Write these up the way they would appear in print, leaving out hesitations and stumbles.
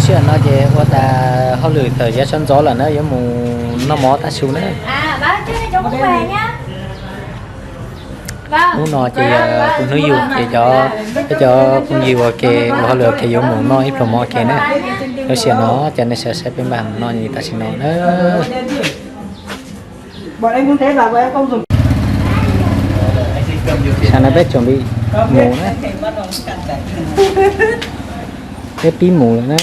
chuyện nó về qua ta họ lười thời gian sân gió là nó giống mù nó mó ta xuống nữa À bác chứ cháu cũng về nhá. Vâng. muốn nó thì cũng nói dùng thì cho cũng nhiều kì họ lười thì giống mù nó ít rồi mó kì nữa nó chuyện nó cho nên sẽ bên bàn nó như ta xin nó nữa bọn anh cũng thế là bọn em không dùng. sao nó biết chuẩn bị mù nữa cái tí mù nữa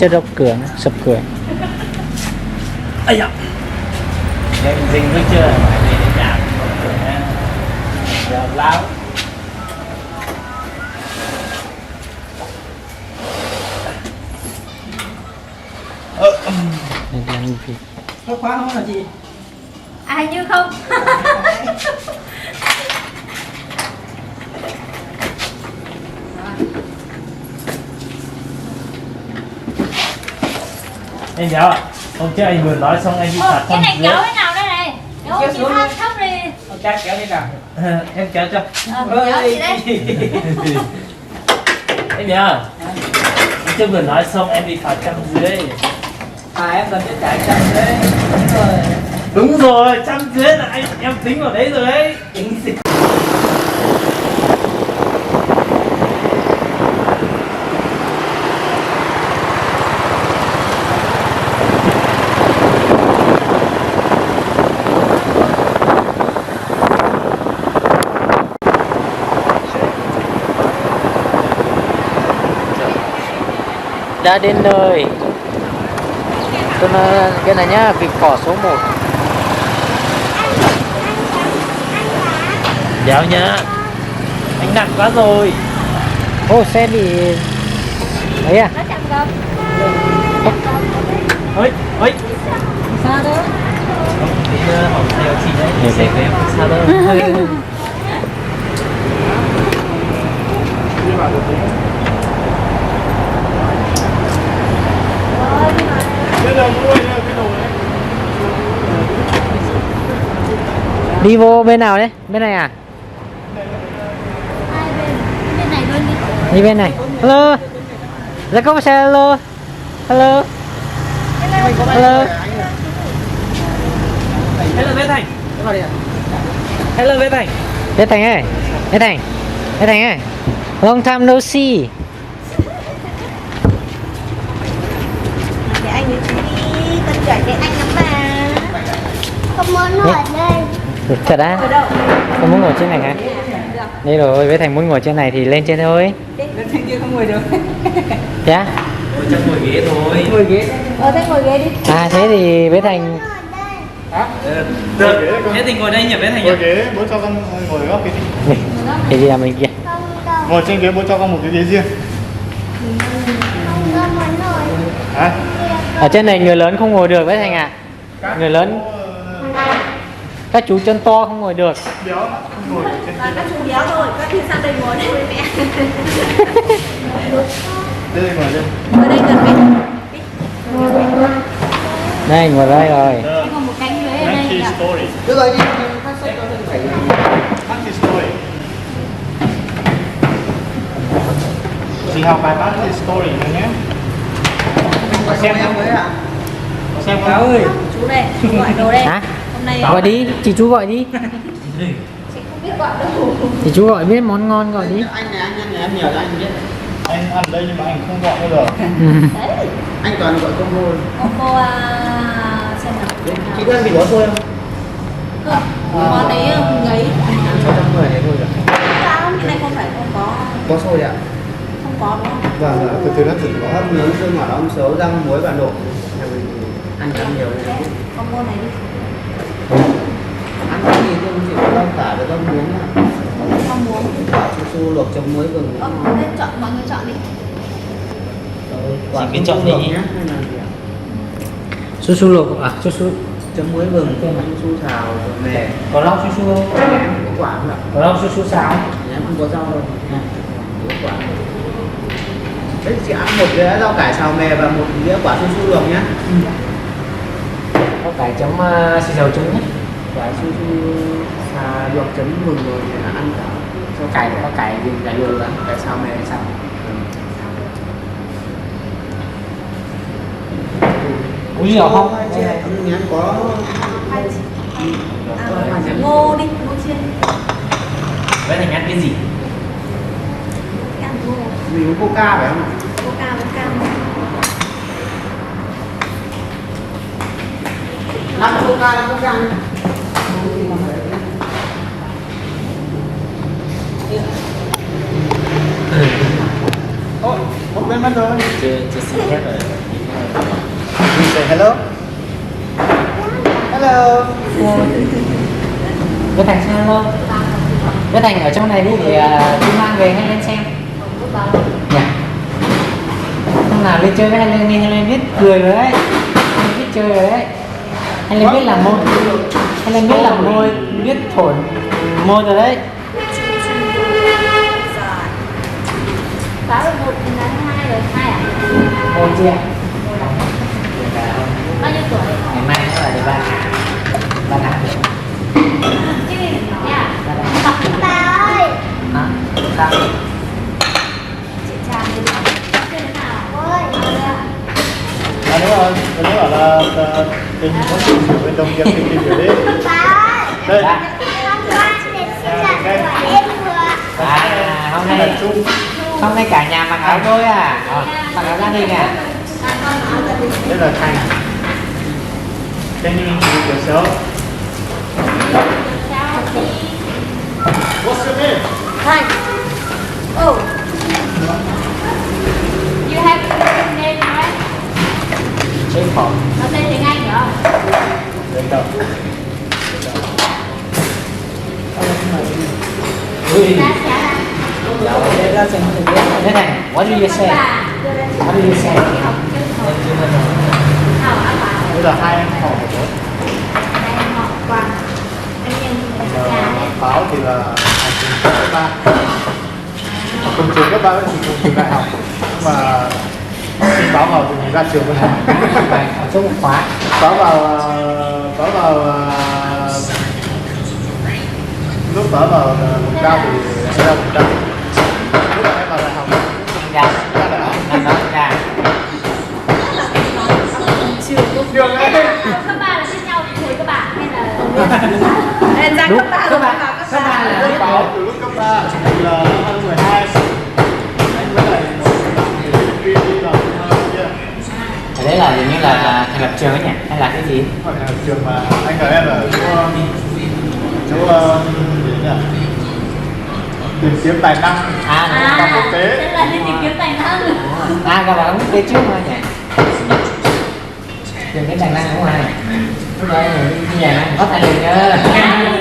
chưa đọc cửa sập cửa ấy ạ em dinh với chưa để giảm giờ lao Nó khóa không là gì? À hình như không. anh nhớ hôm trước anh vừa nói xong anh đi phạt Cái này dưới. kéo thế nào đây này? Kéo chị thấp đi. Ông cha kéo thế nào? Em kéo cho. Kéo chị đây. Anh nhớ hôm trước vừa nói xong em đi phạt dưới. À em cần phải trả 100 đấy. Đúng rồi, dưới là anh em tính vào đấy rồi đấy. Tính gì? đã đến nơi tôi nói cái này nhá vịt cỏ số 1 Đéo nhá. Anh nặng quá rồi. ô xe bị ấy à Nó chậm gầm. Ôi, ôi. Sao đó? Hỏi theo chị đấy, xe của em không sao đâu. đi vô bên nào đấy bên này à Hai bên. Bên này luôn đi. đi bên này hello ra có xe hello hello hello Hello bé Thành. Hello bé Thành. Thế Thành ơi Thế Thành Thế Thành ơi long time no see Để anh với chú đi tân chuẩn để anh lắm mà. Không muốn ngồi đây. thật á không muốn ngồi trên này hả đây rồi với Thành muốn ngồi trên này thì lên trên thôi Lên trên kia không ngồi được. dạ Ôi chắc ngồi ghế thôi. Ngồi ghế. Thế ngồi ghế đi. à thế thì với Thành Được. Thế thì ngồi đây nhỉ bé Thành nhỉ? Ngồi ghế, bố cho con ngồi ở góc kia đi. thì gì làm mình kia Ngồi trên ghế, bố cho con một cái ghế riêng. Hả? ở trên này người lớn không ngồi được với Thành à người lớn các chú chân to không ngồi được Béo không ngồi ở trên kia. Các chú béo rồi, các chú sang đây ngồi đây với mẹ. Đây ngồi đây. Ngồi đây gần mẹ. đây ngồi đây rồi Còn một cánh ghế ở đây. Monkey ạ. story. Được rồi đi. Phát xuất cho mình phải. Monkey story. Chị học bài Monkey story rồi nhé. Xem em với ạ. Xem Cáo không? ơi. Chú đây, gọi đồ đây. hả Hôm nay gọi đi chị chú gọi đi chị không biết gọi đâu. chị chú gọi biết món ngon gọi đi Anh này anh ăn này em nhiều cho anh biết. Anh ăn đây nhưng mà anh không gọi bao giờ. Đấy. Anh toàn gọi combo. Combo xem nào. Chị có ăn vịt bó xôi không? Không, món đấy ngấy. Ăn 610 này thôi rồi. Cái này không phải không có, Bó xôi đấy ạ. không có đúng không? Vâng, từ từ nó thử Có hấp nướng xương ngọt ong sấu rang muối và nộm. Ăn nhiều Đấy, combo này đi. ăn cái gì tôi chỉ có rau cải và rau muống ạ. Không muốn. Quả su su luộc trong muối gừng. Thế chọn mọi người chọn đi. Quả Chị cứ su chọn su đi. luộc nhé hay là gì ạ? su su luộc à su su Chấm muối gừng, su su xào rồi mè. Có rau su su không? Em có quả không ạ? Có rau su su xào. Em không có rau đâu. Có quả. Đấy chị ăn một đĩa rau cải xào mè và một đĩa quả su su luộc nhé. có cải chấm xì dầu trứng nhé Quả su su xào luộc chấm gừng rồi thì là ăn cả cho có cài luôn đó. Tại sao mẹ Sao? Uống nhiều không? Ông nhắn có ngô đi, ngô chiên. Vậy thành ăn cái gì? Ăn ngô, mình uống coca phải không ạ? coca với cam. Làm coca làm coca. Ôi, một bên mất rồi. Chưa xin phép rồi. We say hello. Hello. Với Thành xem luôn. Với Thành ở trong này đi để tôi mang về hay lên xem. Dạ. Hôm nào lên chơi với hay lên biết cười rồi đấy. Hay lên biết chơi rồi đấy. Hay lên biết làm môi. Hay lên biết làm môi, biết thổi môi rồi đấy. Báo được 1 đến 2 rồi, 2 à? Môi chưa? Bao nhiêu tuổi? Ngày mai nó là để ba nào được. Cái gì nha? Ba ơi. Hả? Sao? Chị Trà thì thế nào? Ôi, À, đúng rồi, mình nói là tình có sự bên đồng nghiệp tình kiểu đấy. Đây, Dạ. Hôm nay hôm nay cả nhà mặc áo đôi à? Mặc áo gia đình à? đây là Thành. Can you introduce yourself? What's your name? Thành. Oh. You have a name, right? Trên phòng. Nó tên tiếng Anh nữa. Đấy đâu? Ui. Thế này, what do you say? What do you say? Đây là hai em họ của bố. Báo thì là học trường cấp 3. Học cùng trường cấp 3 với cùng trường đại học. Nhưng mà xin báo vào thì ra trường vẫn học. Phải ở chỗ một khóa. Báo vào lúc báo vào vùng cao thì sẽ ra vùng cao. Lúc em vào đại học Dạ. ra đại học. Năm đó ra. Trường ấy. Cấp 3 là biết nhau hồi các bạn hay là Đúng. Các bạn là Lúc báo từ lúc cấp 3 thì là năm 2012 anh với lại một sinh viên đi vào kia. Ở đấy là hình như là thành lập trường ấy nhỉ? Hay là cái gì? Không phải là trường mà anh và em ở chỗ gì nhỉ? Tìm kiếm tài năng trong quốc tế. thế là đi tìm kiếm tài năng. Các bạn quốc tế trước mà nhỉ? Tìm cái tài năng đúng không? Lúc đó đi nhà năng có tài liền cơ.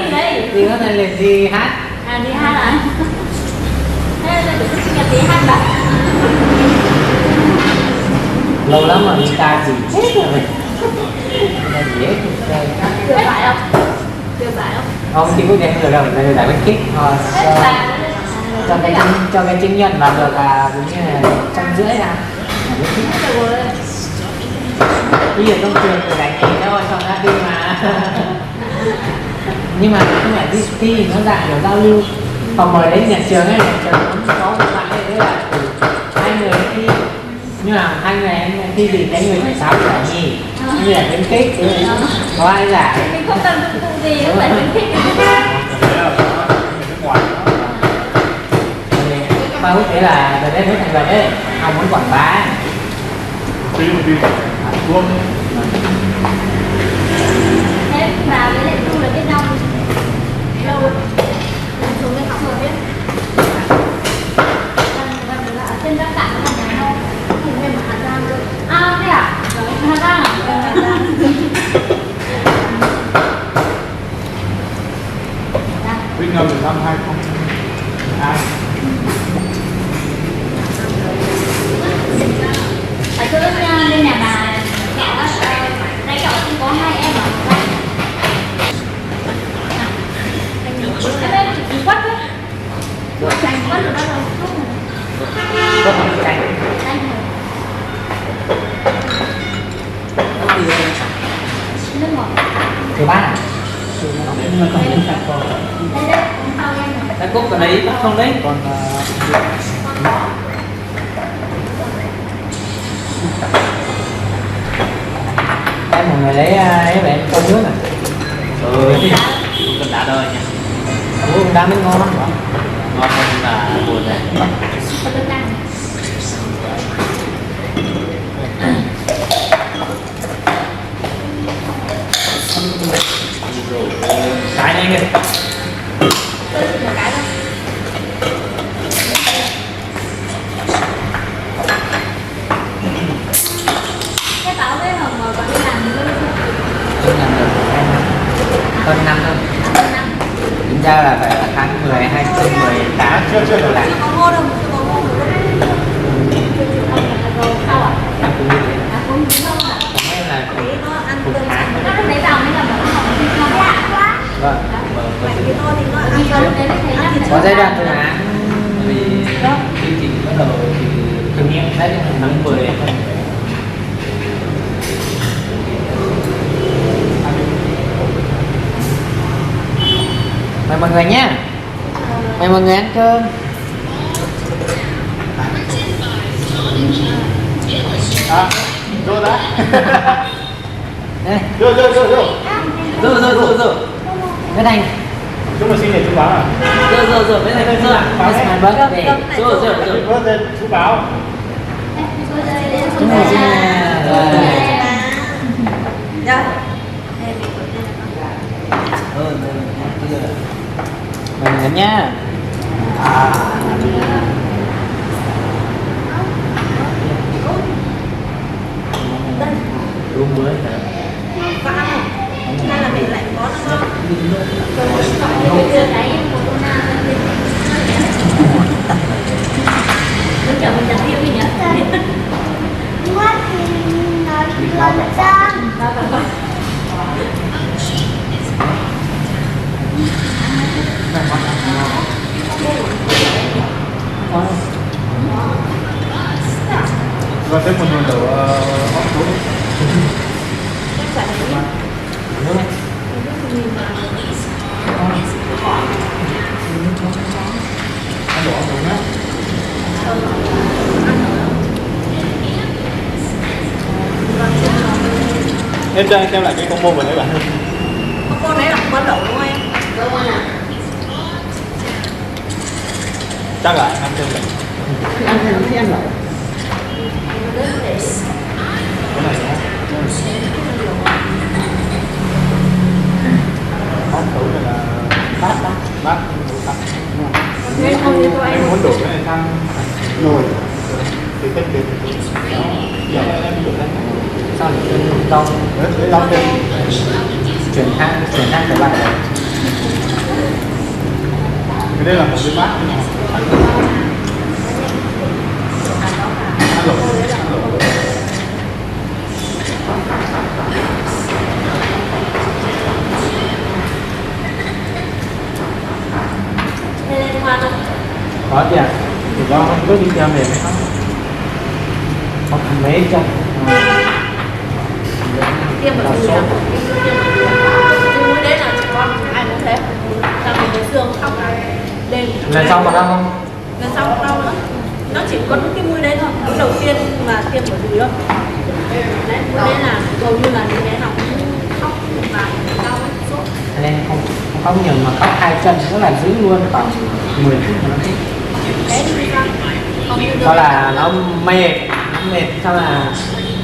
Gì đây? Đi có tài liền đi hát. À đi hát à? Thế là được sinh nhật đi hát đó. Lâu lắm mà đi ca gì chết rồi mình. Dễ. Được phải không? Được phải không? Không, thì có thể được đâu, đây là cái kích cho cái chứng nhận là được cũng như là 150 ra. Bây giờ trong trường thì đánh thì thôi, xong ra đi mà. Nhưng mà không phải đi thi nó dạng kiểu giao lưu. Còn mời đến nhà trường ấy, nhà trường cũng có một bạn ấy là hai người thi. Nhưng mà hai người em thi thì cái người phải 6 giải nhì. Như là khuyến khích, có ai giải. Mình không cần dụng cụ gì, cũng phải khuyến khích. Đấy là người nước ngoài đó. Ba quốc tế là về đây thấy thành vật đấy, ông muốn quảng bá. Philippines, Quân. Thế vào với lại Du là biết nhau lâu rồi. Mình xuống đây học rồi biết. Gần là ở trên Bắc Cạn là nhà nhau. Cùng em ở Hà Giang rồi. À thế à? Hà Giang à? Hà Giang. Biết nhau từ năm 2012. Ở chỗ bên nhà bà cậu á, đây cậu cũng có 2 em ở đây. Cái bên chị quất đấy. Quanh quất rồi bắt đầu không. Có một cái Đây rồi. Nước ngọt. thứ ba à? Nhưng mà còn những cặp còn Đây đây, hôm sau em rồi. Cái cúc ở đấy bắt không đấy. Còn Đây mọi người lấy bạn con nước này. Ừ. Không cần đá đâu anh nha. Ủa đá mới ngon lắm. Ngon hơn là buồn này. Cái này kìa. Cái bảo với Hồng mà còn đi làm luôn. Tôi làm được hơn 5 thôi. Tính ra là phải là tháng 10 2018 chưa rồi làm. Có mua đâu, chưa có mua được. Sao ạ? Năm cũng như thế. Cũng đúng không ạ? Còn em là Thế nó ăn cơm tháng. sáng. Nó lấy vào mới làm được nó lạ quá. Vâng. Cái to thì nó ăn cơm đấy thấy ăn thịt Có giai đoạn từ tháng Vì chương trình bắt đầu thì thực nghiệm đấy tháng 10. Mời mọi người nhé. Mời mọi người ăn cơm. Vô đã. Đây, Vô. Rồi. Nguyễn Thành. Chúc mừng sinh nhật chú Báo à? Rồi, bên này It's my birthday. Rồi. Happy birthday chú Báo. Chúc mừng sinh nhật. Rồi. Dạ. Mời mọi người nhé. Đúng mới hả? Có ăn không? Hay là mình lại có nó ngon? Lúc chồng mình chặt tiếp đi nhỉ? What thì nói lần Và thêm một nồi lẩu ốc cuốn. Em cho anh xem lại cái combo vừa nãy bạn. Con đấy là con lẩu đúng không em? Chắc là anh ăn thêm lại. Ăn thì ăn lẩu. Cái này nhá. Ốc cuốn này là bát. Thế không thì tôi Anh muốn đổ cái này sang nồi thì cách được. Giờ em đổ ra. Sao lại trên rau Đấy, rau thêm. chuyển sang cái bài này. Cái đây là một cái bát. Ăn lẩu. lên hoa không? Có chị ạ. Thì có không biết đi theo mềm hay không? Hoặc mấy trăm. Tiêm vào mũi nào? Tiêm mũi đấy là trẻ con ai cũng thế. Là mình cái xương khóc lên. Lần sau mà đau không? Lần sau không đau nữa. Nó chỉ có đúng cái mũi đấy thôi. Mũi đầu tiên mà tiêm vào đùi thôi. Đấy, mũi đấy là hầu như là đứa bé nào cũng khóc và đau ấy, sốt. Nên không nhiều mà khóc 2 chân rất là giữ luôn khoảng 10 phút mà nó thích. Thế thì sao? Không như Sau là nó mệt sau là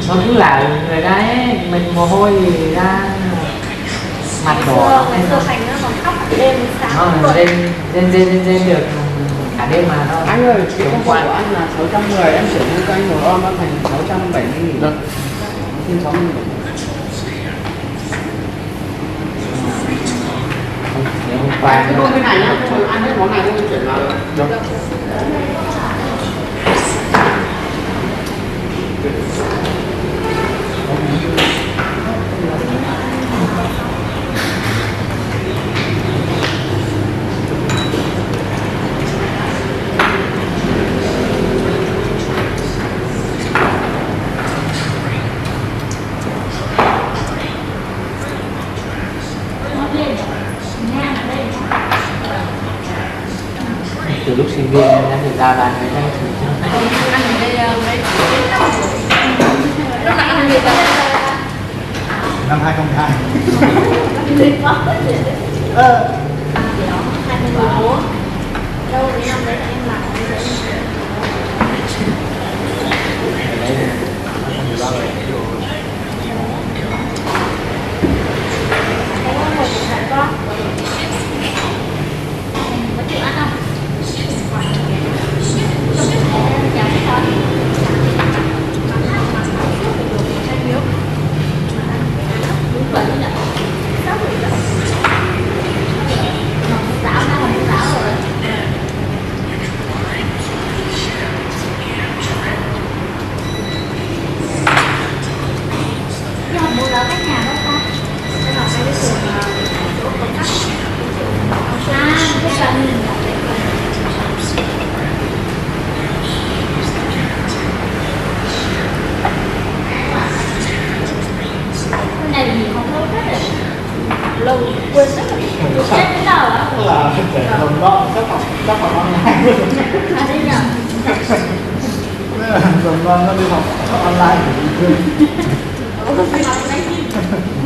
nó cứ là người ta ấy, mình mồ hôi ra mặt đỏ ngày xưa Thành nó còn khóc cả đêm sáng nó lên được cả đêm mà nó Anh ơi, cái combo của anh là 610, em chuyển cho anh một om nó thành 670.000. Vâng. Xin 60.000. hôm qua Cái đôi cái này nhá, ăn hết món này em chuyển vào. Được. từ lúc sinh viên em đã được ra bán cái này Ăn ở đây mấy lúc nãy ăn gì vậy? Năm 2012. Lịch quá. Ờ. 2014. Đâu cái năm đấy là em làm cái đấy. Lâu quên rất là chết đến đâu á? Là trẻ mầm non chắc học online. À đây nhỉ? Mầm non nó đi học online thì đi chơi.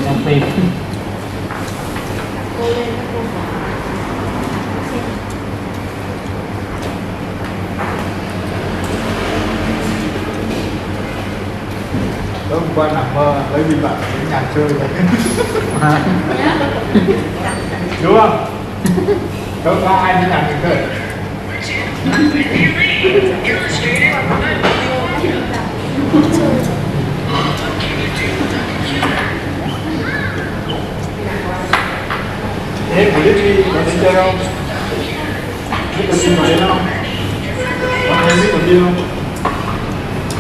Em phim. Cô lên cô bảo. Tối hôm qua nằm mơ lấy biên bản đến nhà chơi vậy. Đúng không? Đâu có ai đi làm được chơi. Thế buổi đi có đến chơi không? Biết còn đi có đến không? Có thấy biết còn đi không?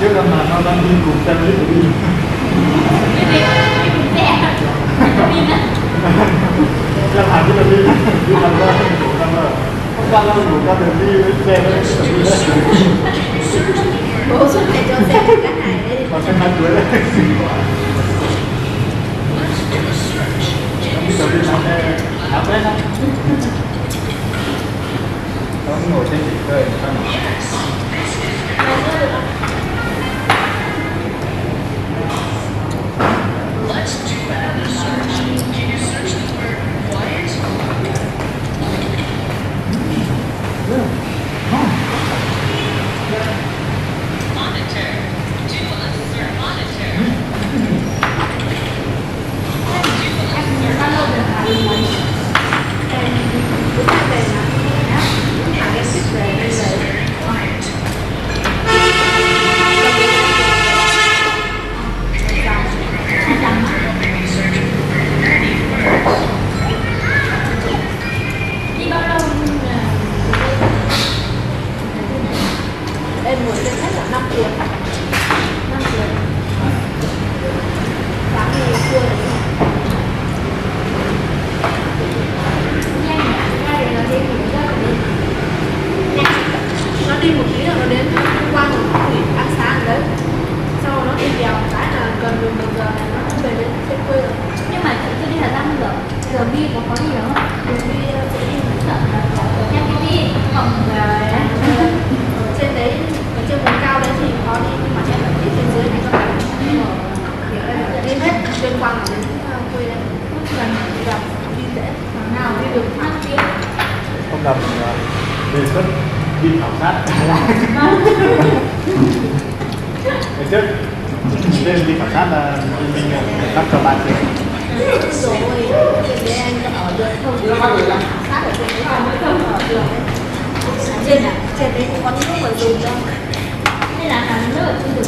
Trước lần mà nó đang đi cùng xem biết còn đi. Làm hẳn biết còn đi. Đi làm ra không ngủ. Hôm qua nó ngủ qua đường đi với xe với đi đấy. Bố xuất để cho xem cái này đây. Còn xem hai cuối đấy. Biết còn đi làm đây. Áo đấy không? Nó ngồi trên đỉnh chơi sao mà. Em muốn lên hết là 5 cuốn. 5 cuốn. Sáng thì xưa đấy. Nó đi một tí là nó đến qua một buổi ăn sáng ở đấy. Sau rồi nó đi đèo một cái là gần 11 giờ này nó cũng về đến trên quê rồi. Nhưng mà tôi đi Hà Giang giờ giờ đi có gì đâu không? Đường đi sẽ đi một trận là có Em đi cộng ở trên đấy, ở trên vùng cao đấy thì có đi, nhưng mà em ở phía trên dưới này các bạn thì em đi hết tuyên quang ở đến quê đây. Gần đi gặp đi dễ nào đi được ăn kia. Không làm đề xuất đi khảo sát. Ngày trước lên đi khảo sát là mình đắp cho bạn chơi. Rồi, thì anh có ở được không? Sát ở trên đấy không ở được. Trên đấy cũng có những lúc mà dùng đâu. hay là hàng nước ở trên đường.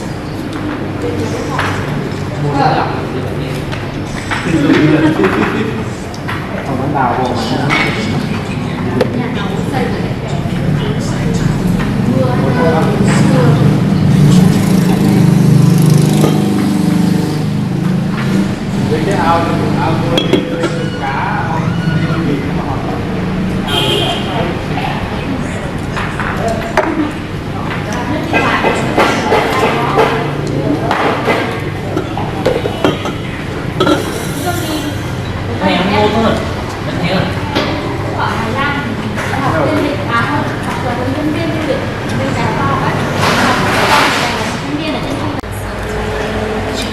Trên đấy họ mua ra lọc không có đào vô mà nhà nào cũng xây rồi đấy. Mưa Với cái ao nuôi cá không gì mà họ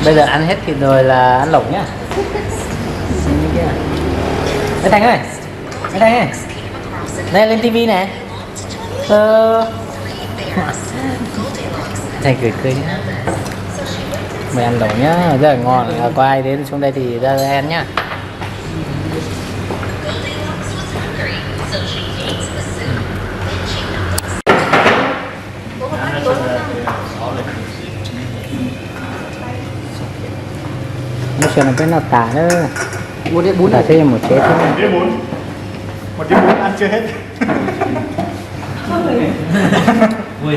Bây giờ ăn hết thịt rồi là ăn lẩu nhá. Bé Thành ơi, bé Thành ơi, đây lên tivi nè. Thành cười nhá. Mày ăn lẩu nhá, rất là ngon. Có ai đến xuống đây thì ra ăn nhá. Nó xem là cái nào tả nữa. Tả thêm một chế thôi. Một đĩa bún ăn chưa hết.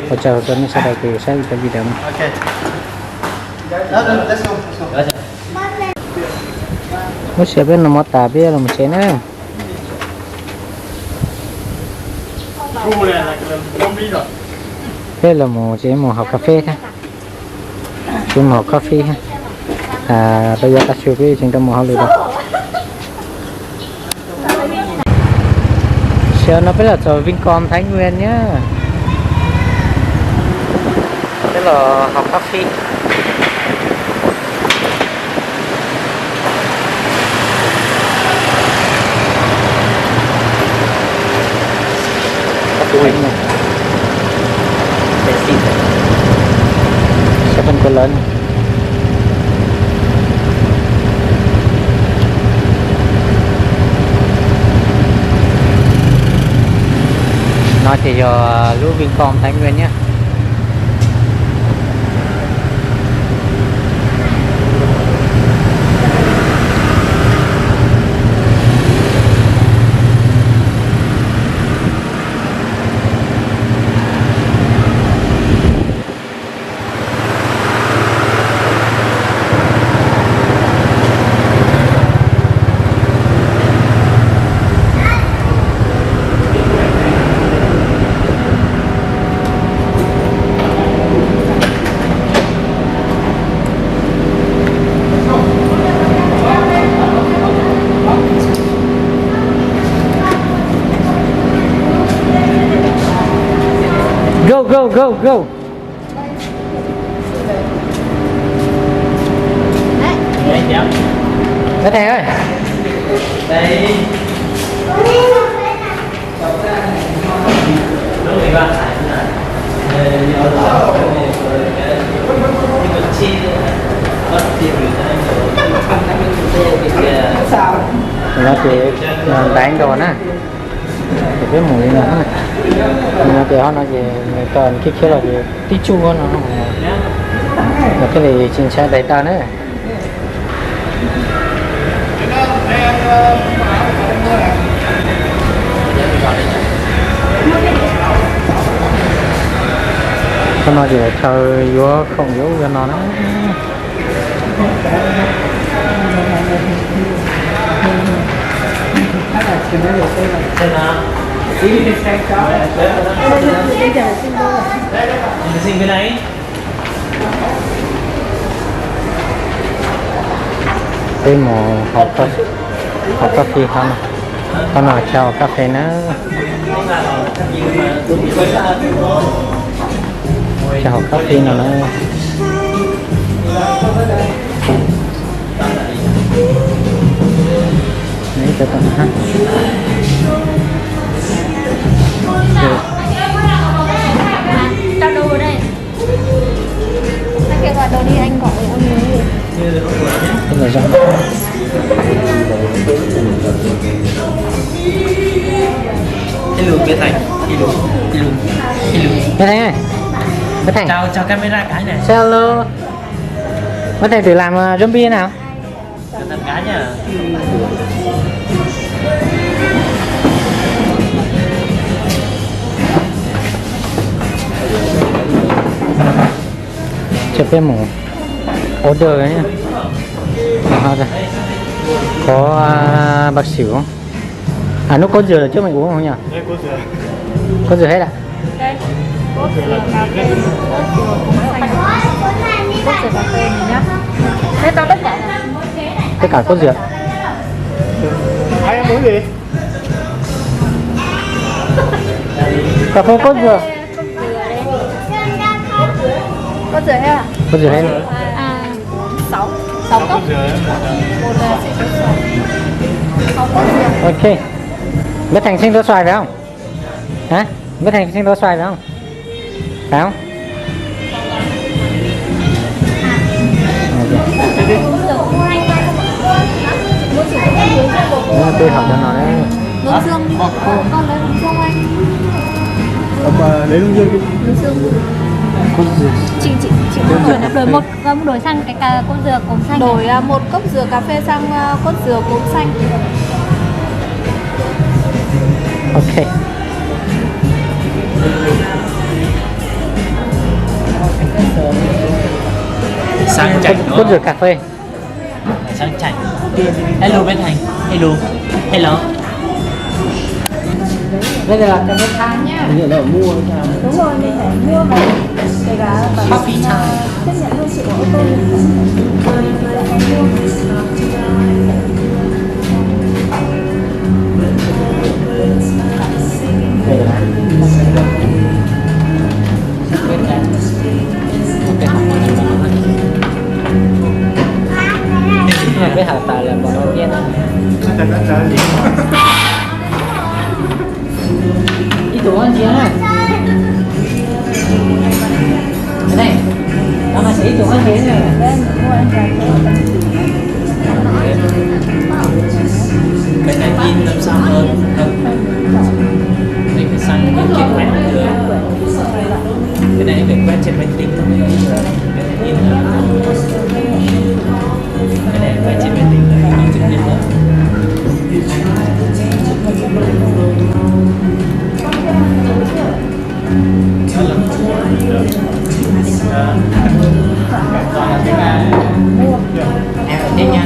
Hỗ trợ tuần sau đây thì sẽ có video. Ok. Let's go. Nó sẽ biết là một tả biết là một chế nữa. Gu này là không đi rồi. Đây là một chế một hộp cà phê thôi. Chung một cà phê ha. Bây giờ ta chưa biết trên trong một hộp được. Giờ nó biết là rồi Vincom Thái Nguyên nhá. Đây là hộp cà phê. Sẽ phân có lớn. Nó chỉ cho lúa Vincom Thái Nguyên nhé. Go. Đây cháu. Bé Thành ơi. Đây. Lúc này bạn phải là nhớ rõ cái chi mất tiền Nó chỉ đánh đồ nè. Thì cái mùi nữa này. Nó chỉ nó chỉ còn cái là gì tí chua nó. Và cái này chính xác đầy ta nữa. Con nó chỉ là chơi vô không vô cho nó nữa. Xem nào. Xin cái này. Cái một hộp cà phê không? Con nào cho cà phê nữa. Cho hộp cà phê nào nữa. Đấy cho con ha. Tao đâu ở đây? Anh kêu gọi đồ đi, anh gọi ông ấy. Cái này rong. Cái lùm Bé Thành. Cái lùm. Bé Thành ơi. Bé Thành. Chào camera cái này. Hello. Bé Thành thử làm zombie nào. Chào thằng cái nha. Chụp cái mũ order đấy nhá. Rồi. Có bạc xỉu không? Nó có dừa trước mình uống không nhỉ? Đây có dừa. Có dừa hết à? Đây. Có dừa cà phê, có dừa xanh. Có dừa cà phê này nhá. Thế tao tất cả là Tất cả có dừa. Ai em muốn gì? Cà phê có dừa. có dừa hết à? Có dừa hết. 6 6 cốc. Giờ em Một là sẽ có xoài. 6 cốc dừa. Ok. Bếp Thành sinh tố xoài phải không? Hả? Bếp Thành sinh tố xoài phải không? Phải không? Tôi học cho nó đấy. Hướng dương đi. Con lấy hướng dương anh. mà lấy luôn dương đi. Hướng dương. Chị muốn đổi một đổi sang cái cốt dừa cồn xanh. Đổi một cốc dừa cà phê sang cốt dừa cồn xanh. Ok. Sang chảnh đúng Cốt không? dừa cà phê. Sang chảnh. Hello bên Thành. Hello. Hello. Bây giờ là cái bếp than nhá. Bây giờ nó mua sao? Đúng rồi, mình phải mua vào kể cả Coffee time. chấp nhận luôn sự của ô tô Cái hạt tại là bọn nó biết. Thành đã trả gì? Ý tưởng anh chị này. Cái này. Nó mà sẽ ý tưởng anh chị này. Đây, mua anh cà phê. Cái này in làm sao hơn? Mình phải sang cái kiểu quét được. Cái này phải quét trên máy tính thôi. Cái này in là cái này quét trên máy tính là in trực tiếp đó. Em phải thêm nha.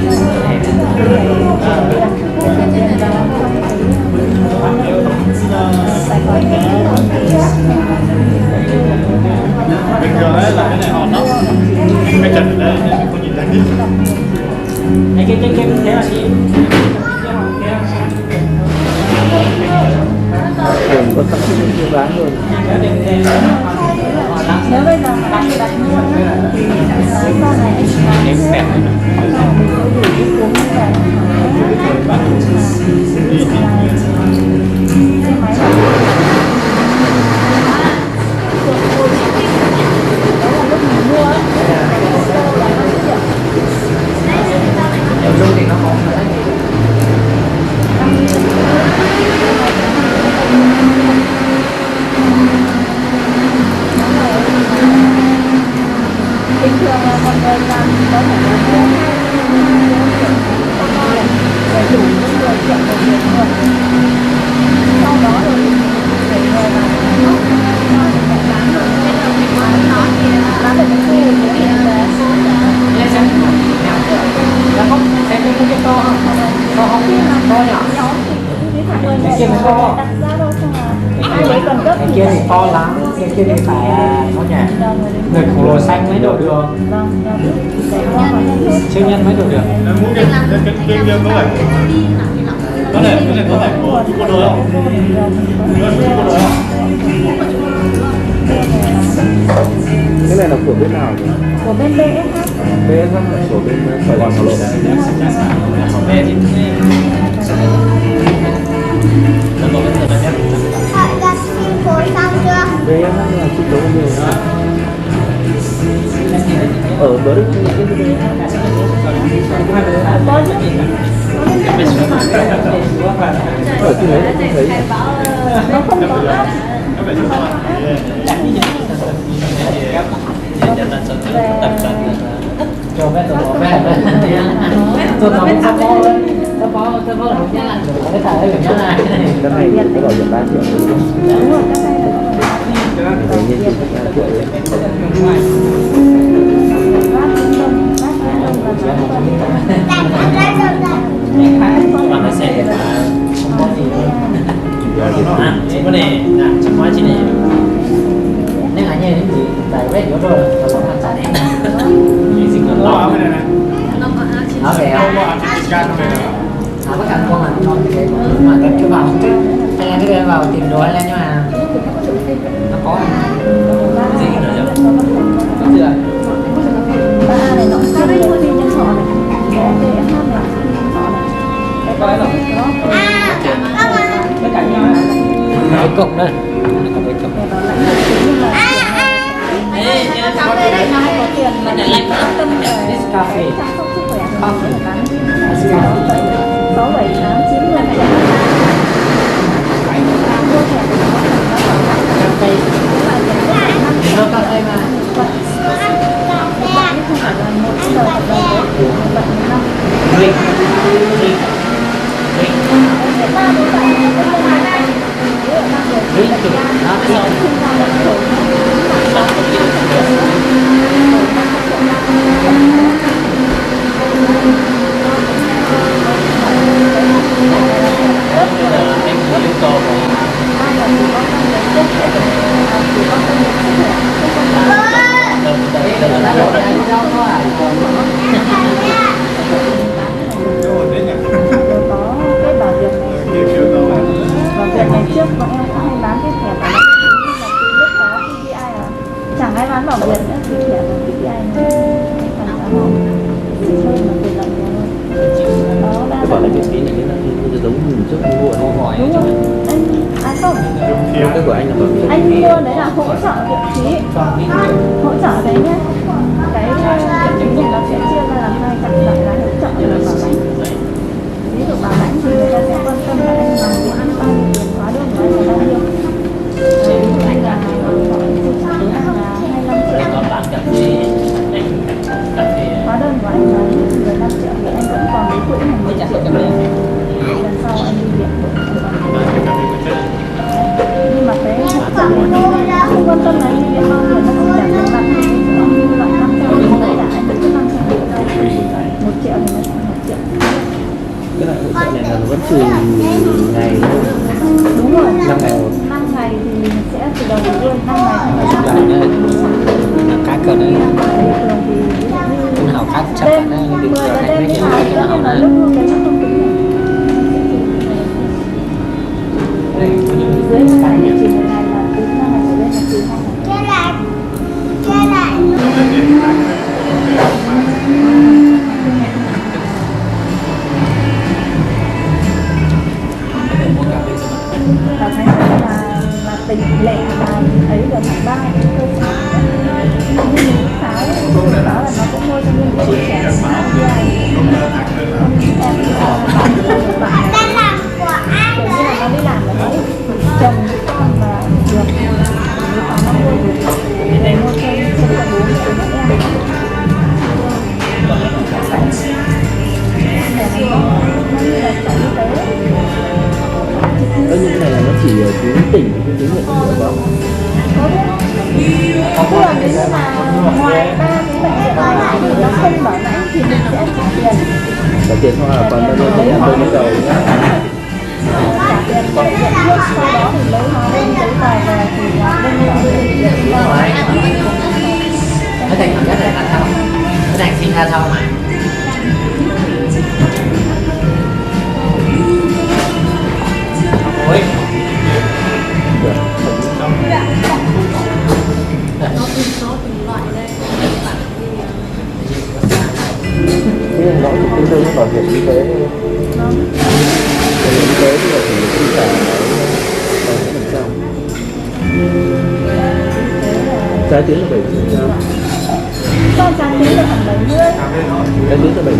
Bình thường ấy là cái này hòn lắm. Cái trần ở đây nên mình không nhìn thấy đi. Cái thế là gì? Thường có sẵn cái bán rồi. Nếu bây giờ mà đặt mua thì sau này anh chỉ bán Em đẹp. Em luôn thì nó không phải. bình thường là mọi người làm có thể là mua để đủ những người triệu một người sau đó rồi để người làm bán được bán được những khu những cái Lên xem. Là không xem cái to không? To không? To nhỏ. nhóm thì thẳng người Cái kia mới to. đặt ra đâu xong là ai đấy cần cấp Cái kia thì to lắm. Cái kia thì phải có nhà. Người khổng lồ xanh mới đổ được. vâng để qua vào nhân hết Siêu nhân mới đổ được. Em muốn cái kia có phải có thể cái này có phải của chú cô đôi không? Có chú cô đôi không? Cái này là của bên nào nhỉ? của bên BSH Bên là của bên Sài Gòn Hà Nội. Về thì nó có cái gì mà Bên là chụp đấu nhiều nữa. Ở bờ Đức cái gì ở trên đấy không thấy. nó không có app Nó phải chú mà. Cho bé tụi nó bé. Tụi nó không có lên. Nó có đủ nhá là cái thời đấy nhá là. Cái này có bảo hiểm 3 triệu. đúng rồi cái này là Đấy, nhân dân 3 triệu. bạn nó sẽ Không có gì. chỉ có này chỉ quá chỉ này Nếu là như những gì tại vết của tôi là không thành sản em. chỉ sinh còn Nó lo áo cái này này. Nó về Không không? có áo cái can này. Nó có cần con mình con thì mà cái cứ vào chứ. Hay là cái vào tìm đồ hay là nhưng mà nó có gì nữa chứ có thừa. ba này nó có đi nhân sọ này Cái cục đây. Có cái cục. để bảo lãnh được chứ nhưng mà Cà phê đấy nó có tiền mà quan tâm về Cà phê. chăm sóc sức khỏe của mình để bán cái này thì nó phải 6, 7, 8, 9 lần tiền mua thẻ của nó thì nó bảo lãnh Cà phê. cũng là tiền rất là năm Nó cà phê mà. bạn không phải là một giờ hợp đồng với bạn một năm. Drink. Drink thì nó cái Rồi có cái bảo hiểm này. Bảo hiểm này trước bọn em cũng hay bán cái thẻ bảo hiểm nhưng mà từ lúc có PPI là chẳng ai bán bảo hiểm nữa thì thẻ của PPI này thành giá họ chỉ hơn là tiền lợi nhiều hơn. Đó đa Cái bảo phần hiểm miễn phí này nó giống như trước mua ở đâu hỏi. đúng rồi anh không Cái của anh là bảo hiểm. anh mua đấy là hỗ trợ viện phí, hỗ trợ đấy nhé, cái viện phí này nó sẽ chia ra làm hai cặp lại là hỗ trợ và bảo lãnh. Ví dụ bảo lãnh thì người ta sẽ quan tâm là anh làm việc bao nhiêu tiền, hóa đơn của anh là bao nhiêu. Ví dụ anh là họ dự trả với anh là 25 triệu, Còn bán cà phê, cà phê. hóa đơn của anh là 15 triệu thì anh vẫn còn cái quỹ là 10 triệu. Lần sau anh đi viện nhưng mà cái hỗ trợ này không quan tâm là anh đi viện bao nhiêu, nó chỉ trả tiền mặt thôi. Như loại 500 thì đấy là anh vẫn cứ 500 triệu thôi, 1 triệu thì nó sẽ 1 triệu. Cái loại hỗ trợ này là nó vẫn trừ ngày thôi. Đúng rồi, 5 ngày một. 5 ngày thì sẽ từ đầu đến đuôi, 5 ngày thì Chụp phải lại nữa. cá cờ đấy. thường thì ví dụ như Con hào khác chắc đêm chắn là 10 được giờ này đêm mấy đi cái làm cái nữa hào nhưng mà này. lúc luôn cái nó không tính này. Dưới 5 ngày thì chỉ 1 ngày là từ 5 ngày trở lên là trừ 2 ngày. Và thấy là tỷ lệ là ấy là tháng 3 cơ sở như mình pháo là nó cũng mua cho nhân viên trẻ em bạn kiểu như là nó đi làm ở đấy chồng với con và được nếu có nó mua để mua cho cả bố mẹ của các em để nó như là trạm y tế. Những cái này là nó chỉ cứu tỉnh cái tuyến huyện không phải không? Tức là nếu như mà ngoài 3 cái bệnh viện này thì nó không bảo lãnh thì mình sẽ trả tiền. Trả tiền thôi à, còn bao nhiêu tiền tôi mới đầu nhá. Trả tiền cho bệnh viện trước, sau đó thì lấy hóa đơn giấy tờ về thì bên bảo hiểm viện lo. Nó thành cảm giác là thao. Nó thành sinh ra thao mà. Ôi. Cái nó cũng tương đương với bảo hiểm y tế. Bảo hiểm y tế thì là chỉ chi trả cái 7%. Trái tuyến là 7%. Sao trái tuyến là khoảng 70? Trái tuyến là 70%.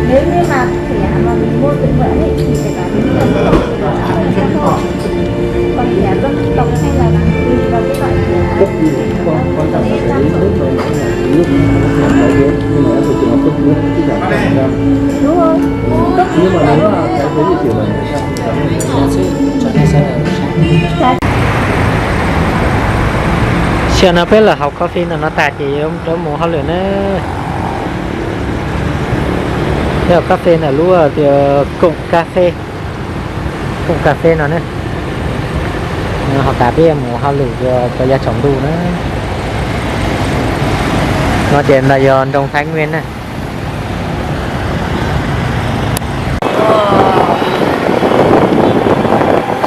Nếu như mà thẻ mà mình mua tự vệ ấy, thì phải cả đến dân tộc thì nó trả là dân tộc. Còn thẻ dân tộc hay là tùy vào cái loại thẻ Cấp gì cũng không, quan trọng là cái nước mà nó là nước nó trái tuyến, nhưng mà em phải trường hợp cấp nước chỉ giảm 5%. đúng không? Cấp Nhưng mà nếu là trái tuyến thì chỉ là 100%. Cho nên sẽ là Chưa nó biết là học coffee là nó tạt gì không đó mùa hoa lửa nữa. Theo cà phê là lúa thì cụm cà phê nó nữa họ tạt đi mùa hoa lửa cho gia trồng đu nữa nó chuyện là giờ trong Thái Nguyên này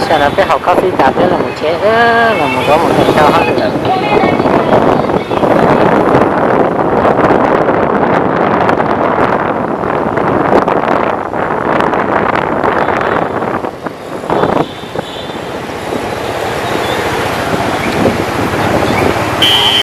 sao nó biết học coffee tạt đấy là một chế là một có một ngày sau hoa lửa